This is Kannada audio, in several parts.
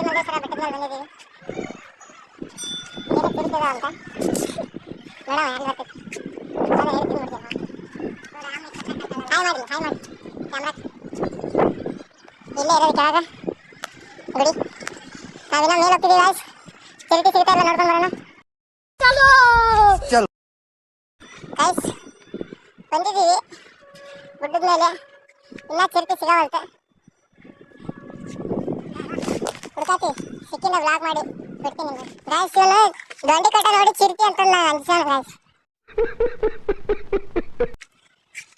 ಮಲ್ಲೇಶ್ವರ ಬೆಟ್ಟದ ಮೇಲೆ ಬಂದಿದ್ದೀವಿ. ಏನೋ ತಿರುಗ್ತದ ಅಂತ ನೋಡೋಣ ಎಲ್ಲಿ ಬರ್ತೈತಿ. ಅದೇ ಹೇಳ್ತೀನಿ ಬಿಡ್ತೀವಿ. ಹಾಯ್ ಮಾಡಿ ಕ್ಯಾಮ್ರಾ ಇಲ್ಲೇ ಇರೋದು ಕೆಳಗ ಗುಡಿ. ನಾವಿನ್ನ ಮೇಲೆ ಹೋಗ್ತಿದ್ದೀವಿ ಗಾಯ್ಸ್. ಚಿರತೆ ಸಿಗ್ತಾ ಇಲ್ಲ, ನೋಡ್ಕೊಂಡು ಬರೋಣ ಗಾಯ್ಸ್. ಬಂದಿದ್ದೀವಿ ಗುಡ್ಡದ ಮೇಲೆ, ಇನ್ನ ಚಿರತೆ ಸಿಗವಲ್ತೆ. ಹುಡುಕಾತಿ ಸಿಕ್ಕಿನ ಬ್ಲಾಗ್ ಮಾಡಿ ಬಿಡ್ತೀನಿ ಗಾಯ್ಸ್. ಇವನು ದೊಂಡಿ ಕಟ್ಟ ನೋಡಿ ಚಿರತೆ ಅಂತ ಅನ್ಸೋಣ ಗಾಯ್ಸ್.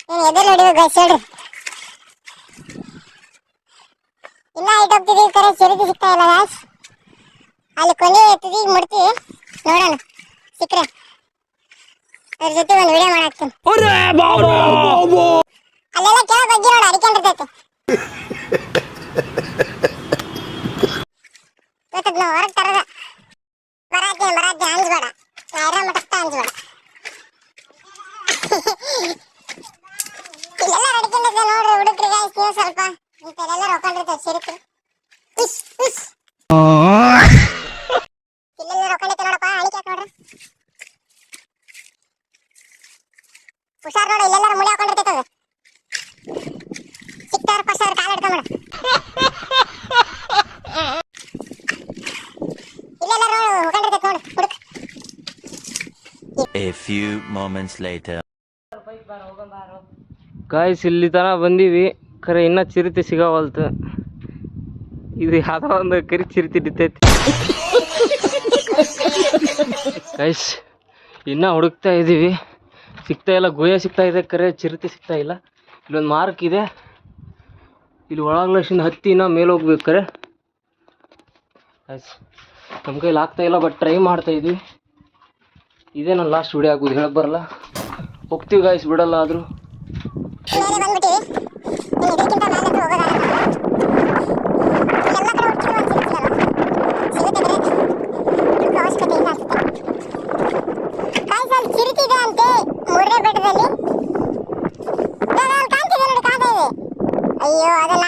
ನೀನು ಎದೆ ನೋಡಿವಿ ಗಾಯ್ಸ್ ಹೇಳ್ರಿ. ಇನ್ನ ಹೈಟ್ ಹೋಗ್ತಿದ್ದೀವಿ, ಕರೆ ಚಿರತೆ ಸಿಗ್ತಾ ಇಲ್ಲ ಗಾಯ್ಸ್. ಅಲ್ಲಿ ಕೊನೆ ತುದಿಗೆ ಮುಡ್ತೀವಿ, ನೋಡೋಣ ಸಿಕ್ಕರೆ ಅದ್ರ ಜೊತೆ ಒಂದು ವಿಡಿಯೋ ಮಾಡಾಕ್ತೀನಿ. ಅಲ್ಲೆಲ್ಲ ಕೆಳಗೆ ಬಗ್ಗೆ ನೋಡಿ ಅಡಿಕೊಂಡಿರ್ತೈತೆ. ಇವತ್ತು ನಾವು ಹೊರಗೆ ತರದ ಬರಾತೆ ಅಂಜ್ಬೇಡ, ನಾ ಮಟಕ್ತ ಅಂಜ್ಬೇಡ. ಇಲ್ಲೆಲ್ಲ ಅಡಿಕೊಂಡಿದ್ದೆ ನೋಡ್ರಿ ಹುಡುಕ್ರಿ ಗಾಯ್ಸ್. ನೀವು ಸ್ವಲ್ಪ ಇಂಥಲ್ಲೆಲ್ಲ ರೊಕ್ಕೊಂಡಿರ್ತೇವೆ ಸಿರಿತು. ಇಲ್ಲೆಲ್ಲ ರೊಕ್ಕೊಂಡಿದ್ದೆ ನೋಡಪ್ಪ, ಅಳಿಕೆ ನೋಡ್ರಿ. ಹುಷಾರ್ ನೋಡಿ, ಇಲ್ಲೆಲ್ಲಾರು ಮುಳಿ ಹಾಕೊಂಡಿರ್ತೈತೆ ಅದು. ಸಿಕ್ತಾರ ಫಸ್ಟ್ ಅವ್ರ ಕಾಲು ಹಿಡ್ಕೊಂಬಿಡ. ಇಲ್ಲೆಲ್ಲಾರು ಹೋಗ್ಕೊಂಡಿರ್ತೈತೆ ನೋಡಿ ಹುಡುಕ್. A few moments later. Guys ಇಲ್ಲಿ ತನಕ ಬಂದೀವಿ, ಖರೆ ಇನ್ನೂ ಚಿರತೆ ಸಿಗವಲ್ತು. ಇದು ಯಾವುದೋ ಒಂದು ಕರಿ ಚಿರತೆ ಹಿಡಿತೈತಿ ಗಾಯ್ಸ್. ಇನ್ನೂ ಹುಡುಕ್ತಾ ಇದ್ದೀವಿ, ಸಿಗ್ತಾ ಇಲ್ಲ. ಗುಹೆ ಸಿಗ್ತಾ ಇದೆ, ಖರೆ ಚಿರತೆ ಸಿಗ್ತಾ ಇಲ್ಲ. ಇಲ್ಲೊಂದು ಮಾರ್ಕ್ ಇದೆ, ಇಲ್ಲಿ ಒಳಗ್ಲಕ್ಷಿಂದ ಹತ್ತಿ ಇನ್ನೂ ಮೇಲೆ ಹೋಗ್ಬೇಕು. ಖರೆ ಗಾಯ್ಸ್ ನಮ್ಮ ಕೈಲಿ ಆಗ್ತಾ ಇಲ್ಲ, ಬಟ್ ಟ್ರೈ ಮಾಡ್ತಾ ಇದ್ವಿ. ಇದೇ ನಾನು ಲಾಸ್ಟ್ ವಿಡಿಯೋ ಆಗೋದು, ಹೇಳಕ್ಕೆ ಬರಲ್ಲ. ಹೋಗ್ತೀವಿ ಗಾಯ್ಸ್, ಬಿಡಲ್ಲ ಆದರೂ. ಅಯ್ಯೋ ಅದೆಲ್ಲ